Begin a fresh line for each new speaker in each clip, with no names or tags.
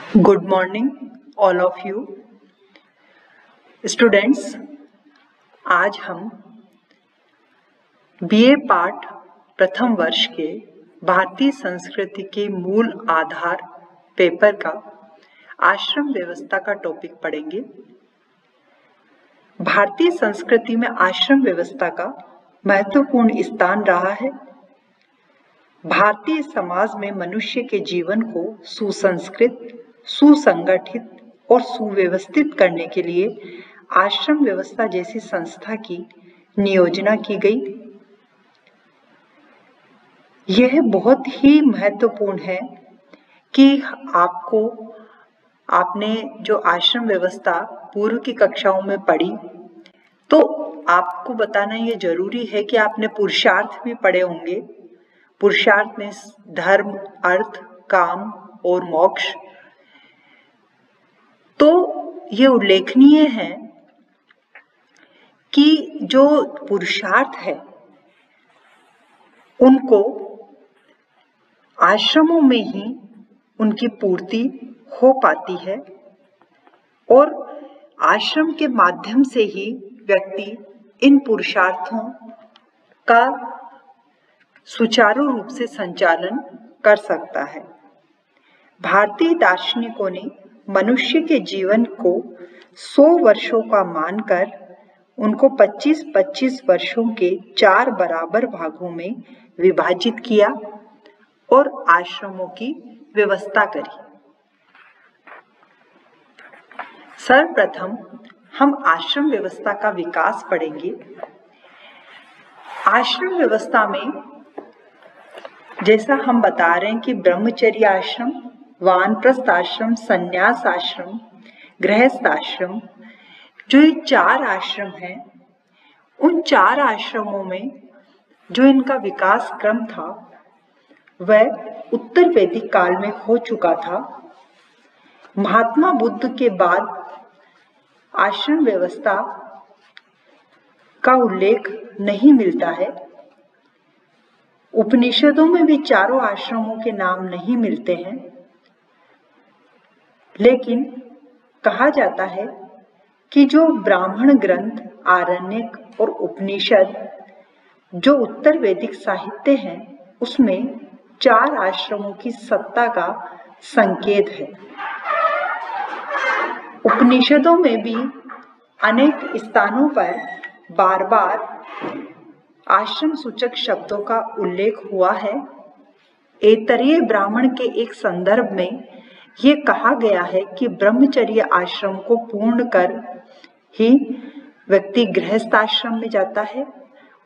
Good morning, all of you. Students, आज हम BA पाठ प्रथम वर्ष के भारतीय संस्कृति के मूल आधार पेपर का आश्रम व्यवस्था का टॉपिक पढ़ेंगे। भारतीय संस्कृति में आश्रम व्यवस्था का महत्वपूर्ण स्थान रहा है। भारतीय समाज में मनुष्य के जीवन को सुसंस्कृत, सुसंगठित और सुव्यवस्थित करने के लिए आश्रम व्यवस्था जैसी संस्था की नियोजना की गई। यह बहुत ही महत्वपूर्ण है कि आपने जो आश्रम व्यवस्था पूर्व की कक्षाओं में पढ़ी, तो आपको बताना ये जरूरी है कि आपने पुरुषार्थ भी पढ़े होंगे। पुरुषार्थ में धर्म, अर्थ, काम और मोक्ष। तो ये उल्लेखनीय है कि जो पुरुषार्थ है उनको आश्रमों में ही उनकी पूर्ति हो पाती है और आश्रम के माध्यम से ही व्यक्ति इन पुरुषार्थों का सुचारू रूप से संचालन कर सकता है। भारतीय दार्शनिकों ने मनुष्य के जीवन को 100 वर्षों का मानकर उनको 25-25 वर्षों के 4 बराबर भागों में विभाजित किया और आश्रमों की व्यवस्था करी। सर्वप्रथम हम आश्रम व्यवस्था का विकास पढ़ेंगे। आश्रम व्यवस्था में जैसा हम बता रहे हैं कि ब्रह्मचर्य आश्रम, वानप्रस्थ आश्रम, संन्यास आश्रम, गृहस्थ आश्रम, जो ये 4 आश्रम हैं, उन 4 आश्रमों में जो इनका विकास क्रम था वह उत्तर वैदिक काल में हो चुका था। महात्मा बुद्ध के बाद आश्रम व्यवस्था का उल्लेख नहीं मिलता है। उपनिषदों में भी चारों आश्रमों के नाम नहीं मिलते हैं, लेकिन कहा जाता है कि जो ब्राह्मण ग्रंथ, आरण्यक और उपनिषद जो उत्तर वैदिक साहित्य हैं, उसमें 4 आश्रमों की सत्ता का संकेत है। उपनिषदों में भी अनेक स्थानों पर बार बार आश्रम सूचक शब्दों का उल्लेख हुआ है। ऐतरेय ब्राह्मण के एक संदर्भ में ये कहा गया है कि ब्रह्मचर्य आश्रम को पूर्ण कर ही व्यक्ति गृहस्थ आश्रम में जाता है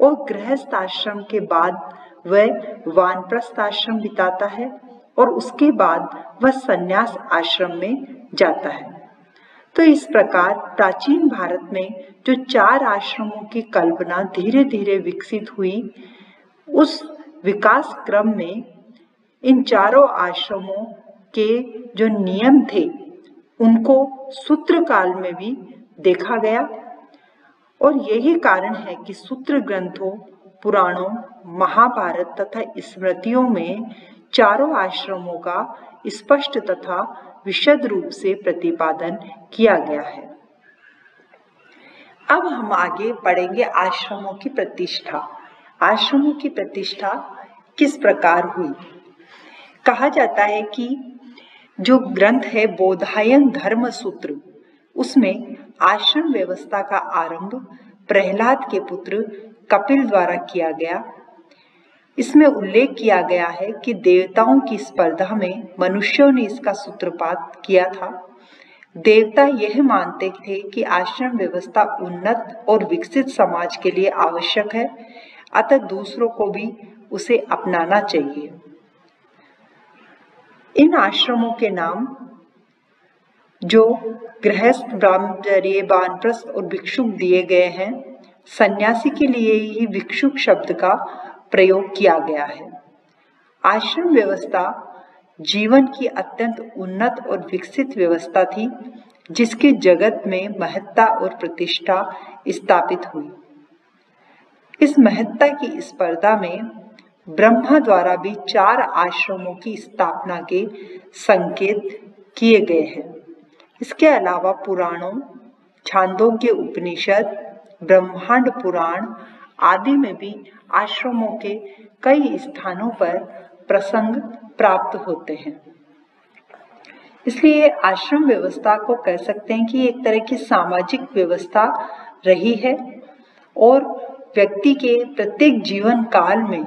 और गृहस्थ आश्रम के बाद वह वानप्रस्थ आश्रम बिताता है और उसके बाद वह संन्यास आश्रम में जाता है। तो इस प्रकार प्राचीन भारत में जो 4 आश्रमों की कल्पना धीरे धीरे विकसित हुई, उस विकास क्रम में इन चारों आश्रमों के जो नियम थे उनको सूत्र काल में भी देखा गया और यही कारण है कि सूत्र ग्रंथों, पुराणों, महाभारत तथा स्मृतियों में चारों आश्रमों का स्पष्ट तथा विशद रूप से प्रतिपादन किया गया है। अब हम आगे पढ़ेंगे आश्रमों की प्रतिष्ठा। आश्रमों की प्रतिष्ठा किस प्रकार हुई? कहा जाता है कि जो ग्रंथ है बोधायन धर्म सूत्र, उसमें आश्रम व्यवस्था का आरंभ प्रहलाद के पुत्र कपिल द्वारा किया गया। इसमें उल्लेख किया गया है कि देवताओं की स्पर्धा में मनुष्यों ने इसका सूत्रपात किया था। देवता यह मानते थे कि आश्रम व्यवस्था उन्नत और विकसित समाज के लिए आवश्यक है, अतः दूसरों को भी उसे अपनाना चाहिए। इन आश्रमों के नाम जो गृहस्थ, ब्रह्मचर्य, वानप्रस्थ और भिक्षुक दिए गए हैं। सन्यासी के लिए ही भिक्षुक शब्द का प्रयोग किया गया है। आश्रम व्यवस्था जीवन की अत्यंत उन्नत और विकसित व्यवस्था थी, जिसके जगत में महत्ता और प्रतिष्ठा स्थापित हुई। इस महत्ता की स्पर्धा में ब्रह्मा द्वारा भी 4 आश्रमों की स्थापना के संकेत किए गए हैं। इसके अलावा पुराणों, छांदोग्य उपनिषद, ब्रह्मांड पुराण आदि में भी आश्रमों के कई स्थानों पर प्रसंग प्राप्त होते हैं। इसलिए आश्रम व्यवस्था को कह सकते हैं कि एक तरह की सामाजिक व्यवस्था रही है और व्यक्ति के प्रत्येक जीवन काल में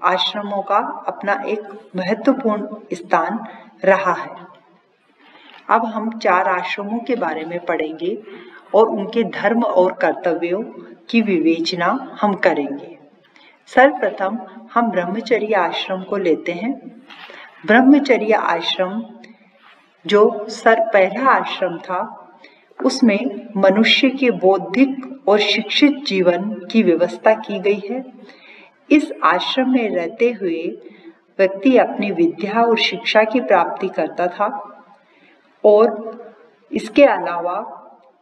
आश्रमों का अपना एक महत्वपूर्ण स्थान रहा है। अब हम 4 आश्रमों के बारे में पढ़ेंगे और उनके धर्म और कर्तव्यों की विवेचना हम करेंगे। सर्वप्रथम हम ब्रह्मचर्य आश्रम को लेते हैं। ब्रह्मचर्य आश्रम जो पहला आश्रम था, उसमें मनुष्य के बौद्धिक और शिक्षित जीवन की व्यवस्था की गई है। इस आश्रम में रहते हुए व्यक्ति अपनी विद्या और शिक्षा की प्राप्ति करता था और इसके अलावा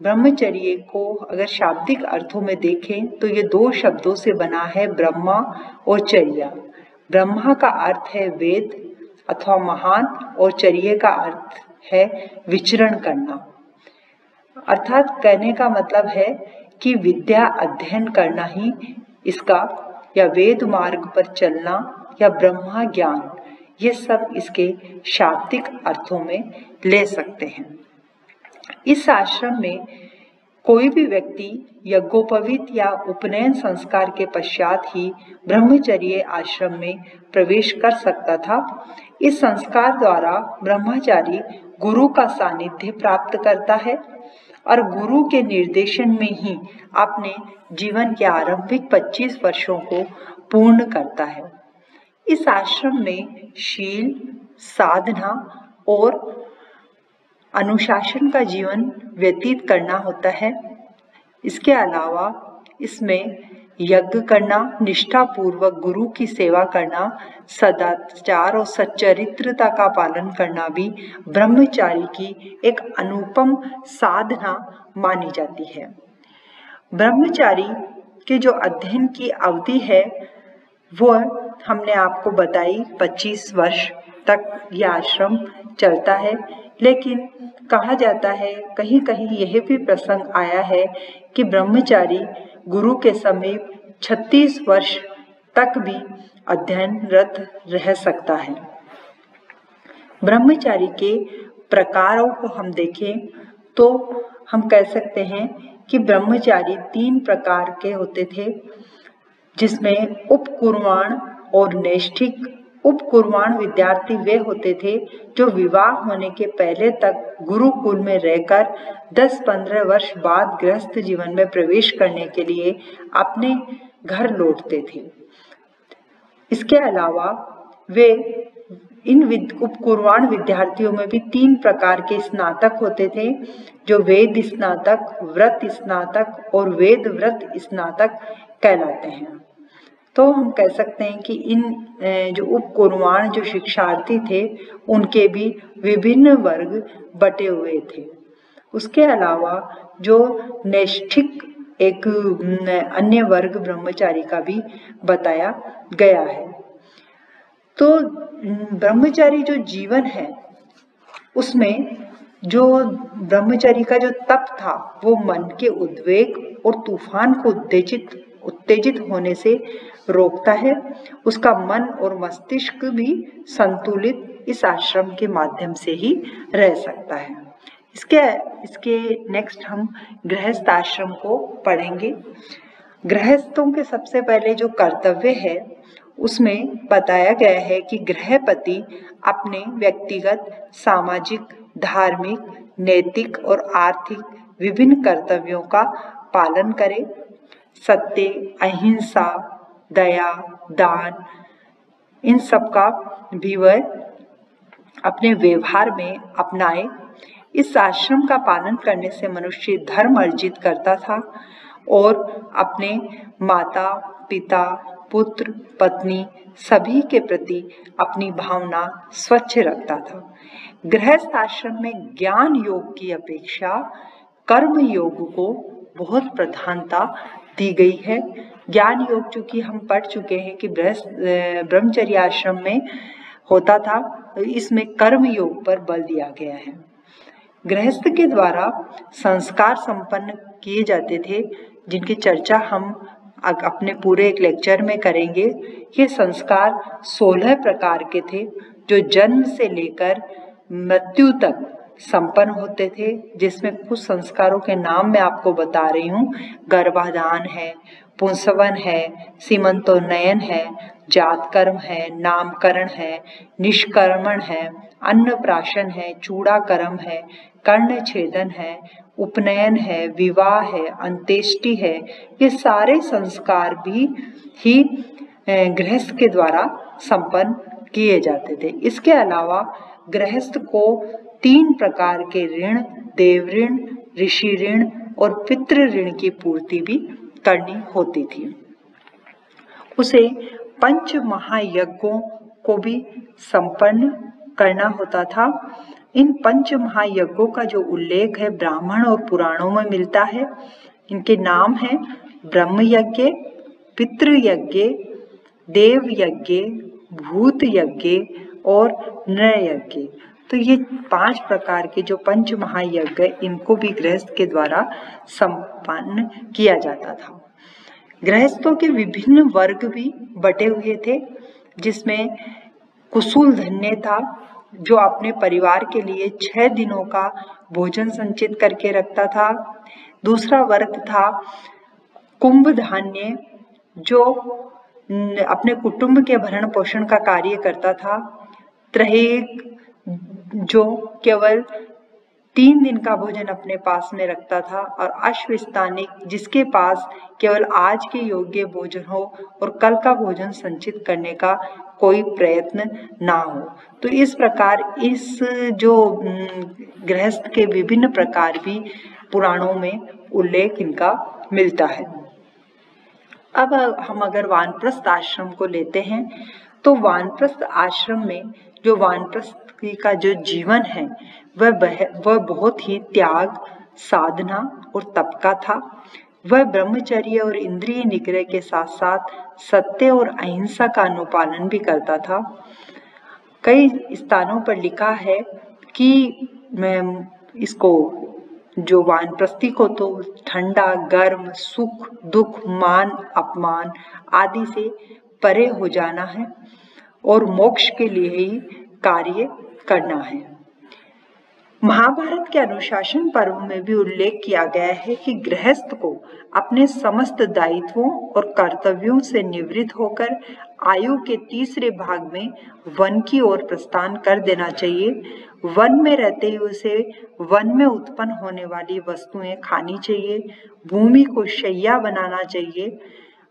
ब्रह्मचर्य को अगर शाब्दिक अर्थों में देखें तो ये 2 शब्दों से बना है, ब्रह्मा और चर्या। ब्रह्मा का अर्थ है वेद अथवा महान और चर्या का अर्थ है विचरण करना। अर्थात कहने का मतलब है कि विद्या अध्ययन करना ही इसका, या वेद मार्ग पर चलना, या ब्रह्मा ज्ञान, ये सब इसके शाब्दिक अर्थों में ले सकते हैं। इस आश्रम में कोई भी व्यक्ति यज्ञोपवीत या उपनयन संस्कार के पश्चात ही ब्रह्मचर्य आश्रम में प्रवेश कर सकता था। इस संस्कार द्वारा ब्रह्मचारी गुरु का सानिध्य प्राप्त करता है और गुरु के निर्देशन में ही अपने जीवन के आरंभिक 25 वर्षों को पूर्ण करता है। इस आश्रम में शील, साधना और अनुशासन का जीवन व्यतीत करना होता है। इसके अलावा इसमें यज्ञ करना, निष्ठापूर्वक गुरु की सेवा करना, सदाचार और सच्चरित्रता का पालन करना भी ब्रह्मचारी की एक अनुपम साधना मानी जाती है। ब्रह्मचारी के जो अध्ययन की अवधि है वो हमने आपको बताई, 25 वर्ष तक यह आश्रम चलता है। लेकिन कहा जाता है, कहीं कहीं यह भी प्रसंग आया है कि ब्रह्मचारी गुरु के समीप 36 वर्ष तक भी अध्ययनरत रह सकता है। ब्रह्मचारी के प्रकारों को हम देखें तो हम कह सकते हैं कि ब्रह्मचारी 3 प्रकार के होते थे, जिसमें उपकुर्वाण और नैष्ठिक। उपकुर्वाण विद्यार्थी वे होते थे जो विवाह होने के पहले तक गुरुकुल में रहकर 10-15 वर्ष बाद गृहस्थ जीवन में प्रवेश करने के लिए अपने घर लौटते थे। इसके अलावा वे इन उपकुर्वाण विद्यार्थियों में भी 3 प्रकार के स्नातक होते थे, जो वेद स्नातक, व्रत स्नातक और वेद व्रत स्नातक कहलाते हैं। तो हम कह सकते हैं कि इन जो उपकुर्वाण जो शिक्षार्थी थे उनके भी विभिन्न वर्ग बटे हुए थे। उसके अलावा जो नैष्ठिक एक अन्य वर्ग ब्रह्मचारी का भी बताया गया है। तो ब्रह्मचारी जो जीवन है उसमें जो ब्रह्मचारी का जो तप था वो मन के उद्वेग और तूफान को उत्तेजित होने से रोकता है। उसका मन और मस्तिष्क भी संतुलित इस आश्रम के माध्यम से ही रह सकता है। इसके नेक्स्ट हम गृहस्थ आश्रम को पढ़ेंगे। गृहस्थों के सबसे पहले जो कर्तव्य है उसमें बताया गया है कि गृहपति अपने व्यक्तिगत, सामाजिक, धार्मिक, नैतिक और आर्थिक विभिन्न कर्तव्यों का पालन करे। सत्य, अहिंसा, दया, दान, इन सब का भी वह अपने व्यवहार में अपनाए। इस आश्रम का पालन करने से मनुष्य धर्म अर्जित करता था और अपने माता, पिता, पुत्र, पत्नी सभी के प्रति अपनी भावना स्वच्छ रखता था। गृहस्थ आश्रम में ज्ञान योग की अपेक्षा कर्म योग को बहुत प्रधानता दी गई है। ज्ञान योग चूंकि हम पढ़ चुके हैं कि ब्रह्मचर्य आश्रम में होता था, इसमें कर्म योग पर बल दिया गया है। गृहस्थ के द्वारा संस्कार संपन्न किए जाते थे, जिनकी चर्चा हम अपने पूरे एक लेक्चर में करेंगे। ये संस्कार 16 प्रकार के थे, जो जन्म से लेकर मृत्यु तक संपन्न होते थे, जिसमें कुछ संस्कारों के नाम मैं आपको बता रही हूँ। गर्भाधान है, पुंसवन है, सीमंतोन्नयन है, जातकर्म है, नामकरण है, निष्कर्मण है, अन्नप्राशन है, चूड़ाकर्म है, कर्णछेदन है, उपनयन है, विवाह है, अंत्येष्टि है। ये सारे संस्कार भी ही गृहस्थ के द्वारा संपन्न किए जाते थे। इसके अलावा गृहस्थ को 3 प्रकार के ऋण, देव ऋण, ऋषि ऋण और पितृ ऋण की पूर्ति भी करनी होती थी। उसे पंच महायज्ञों को भी संपन्न करना होता था। इन पंच महायज्ञों का जो उल्लेख है ब्राह्मण और पुराणों में मिलता है। इनके नाम हैं ब्रह्म यज्ञ, पितृ यज्ञ, देव यज्ञ, भूत यज्ञ और नृ यज्ञ। तो ये 5 प्रकार के जो पंच महायज्ञ, इनको भी गृहस्थ के द्वारा संपन्न किया जाता था। गृहस्थों के विभिन्न वर्ग भी बटे हुए थे, जिसमें कुशूल धन्य था, जो अपने परिवार के लिए 6 दिनों का भोजन संचित करके रखता था। दूसरा वर्ग था कुंभ धान्य, जो अपने कुटुंब के भरण पोषण का कार्य करता था। त्रैक, जो केवल 3 दिन का भोजन अपने पास में रखता था। और अश्वस्तानिक, जिसके पास केवल आज के योग्य भोजन हो और कल का भोजन संचित करने का कोई प्रयत्न ना हो। तो इस प्रकार इस जो गृहस्थ के विभिन्न प्रकार भी पुराणों में उल्लेख इनका मिलता है। अब हम अगर वानप्रस्थ आश्रम को लेते हैं, तो वानप्रस्थ आश्रम में जो वानप्रस्थ का जो जीवन है वह बहुत ही त्याग, साधना और तप का था। वह ब्रह्मचर्य और इंद्रिय निग्रह के साथ साथ सत्य और अहिंसा का अनुपालन भी करता था। कई स्थानों पर लिखा है कि मैं इसको जो वानप्रस्थी को तो ठंडा, गर्म, सुख, दुख, मान, अपमान आदि से परे हो जाना है और मोक्ष के लिए ही कार्य करना है। महाभारत के अनुशासन पर्व में भी उल्लेख किया गया है कि गृहस्थ को अपने समस्त दायित्वों और कर्तव्यों से निवृत्त होकर आयु के तीसरे भाग में वन की ओर प्रस्थान कर देना चाहिए। वन में रहते ही उसे वन में उत्पन्न होने वाली वस्तुएं खानी चाहिए, भूमि को शैया बनाना चाहिए,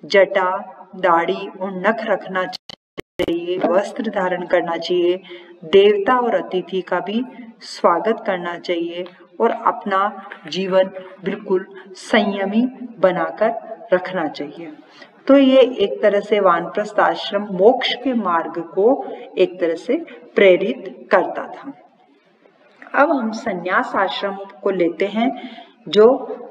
जटा, दाढ़ी और नख रखना चाहिए, वस्त्र धारण करना चाहिए, देवता और अतिथि का भी स्वागत करना चाहिए और अपना जीवन बिल्कुल संयमी बनाकर रखना चाहिए। तो ये एक तरह से वानप्रस्थ आश्रम मोक्ष के मार्ग को एक तरह से प्रेरित करता था। अब हम संन्यास आश्रम को लेते हैं, जो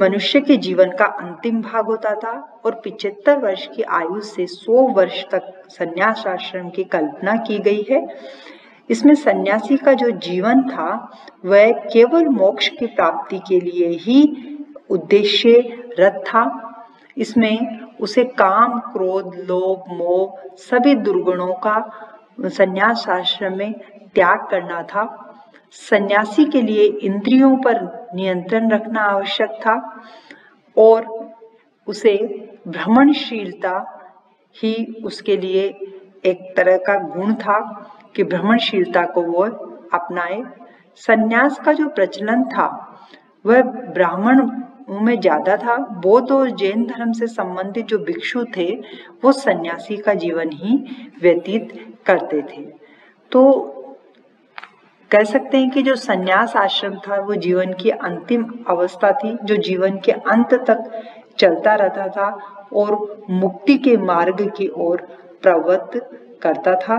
मनुष्य के जीवन का अंतिम भाग होता था और 75 वर्ष की आयु से 100 वर्ष तक संन्यास आश्रम की कल्पना की गई है। इसमें सन्यासी का जो जीवन था वह केवल मोक्ष की प्राप्ति के लिए ही उद्देश्यरत था। इसमें उसे काम, क्रोध, लोभ, मोह सभी दुर्गुणों का संन्यास आश्रम में त्याग करना था। सन्यासी के लिए इंद्रियों पर नियंत्रण रखना आवश्यक था और उसे भ्रमणशीलता ही उसके लिए एक तरह का गुण था कि भ्रमणशीलता को वो अपनाए। सन्यास का जो प्रचलन था वह ब्राह्मणों में ज्यादा था। बौद्ध और जैन धर्म से संबंधित जो भिक्षु थे वो सन्यासी का जीवन ही व्यतीत करते थे। तो कह सकते हैं कि जो सन्यास आश्रम था वो जीवन की अंतिम अवस्था थी, जो जीवन के अंत तक चलता रहता था और मुक्ति के मार्ग की ओर प्रवृत्त करता था।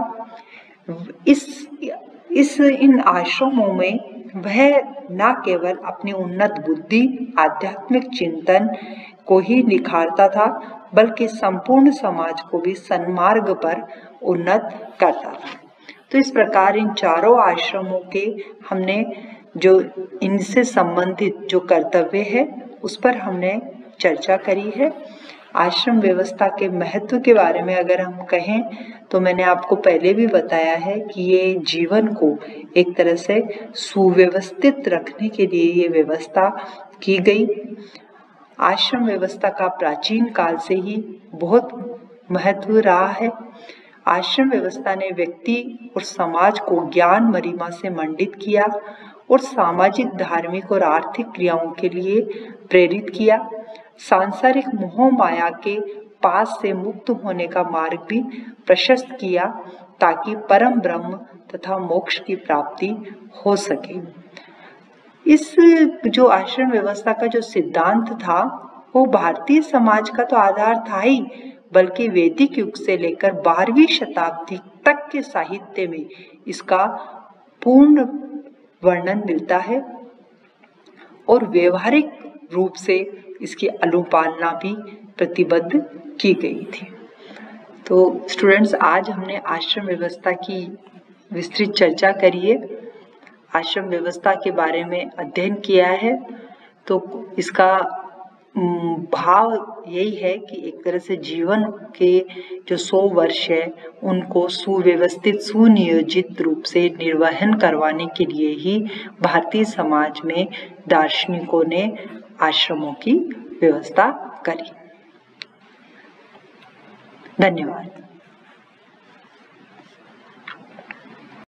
इन आश्रमों में वह न केवल अपनी उन्नत बुद्धि, आध्यात्मिक चिंतन को ही निखारता था, बल्कि संपूर्ण समाज को भी सन्मार्ग पर उन्नत करता था। तो इस प्रकार इन चारों आश्रमों के हमने जो इनसे संबंधित जो कर्तव्य है उस पर हमने चर्चा करी है। आश्रम व्यवस्था के महत्व के बारे में अगर हम कहें तो मैंने आपको पहले भी बताया है कि ये जीवन को एक तरह से सुव्यवस्थित रखने के लिए ये व्यवस्था की गई। आश्रम व्यवस्था का प्राचीन काल से ही बहुत महत्व रहा है। आश्रम व्यवस्था ने व्यक्ति और समाज को ज्ञान गरिमा से मंडित किया और सामाजिक, धार्मिक और आर्थिक क्रियाओं के लिए प्रेरित किया। सांसारिक मोह माया के पास से मुक्त होने का मार्ग भी प्रशस्त किया ताकि परम ब्रह्म तथा मोक्ष की प्राप्ति हो सके। इस जो आश्रम व्यवस्था का जो सिद्धांत था वो भारतीय समाज का तो आधार था ही, बल्कि वैदिक युग से लेकर 12वीं शताब्दी तक के साहित्य में इसका पूर्ण वर्णन मिलता है और व्यवहारिक रूप से इसकी अनुपालना भी प्रतिबद्ध की गई थी। तो स्टूडेंट्स, आज हमने आश्रम व्यवस्था की विस्तृत चर्चा करी है, आश्रम व्यवस्था के बारे में अध्ययन किया है। तो इसका भाव यही है कि एक तरह से जीवन के जो 100 वर्ष है उनको सुव्यवस्थित, सुनियोजित रूप से निर्वहन करवाने के लिए ही भारतीय समाज में दार्शनिकों ने आश्रमों की व्यवस्था करी। धन्यवाद।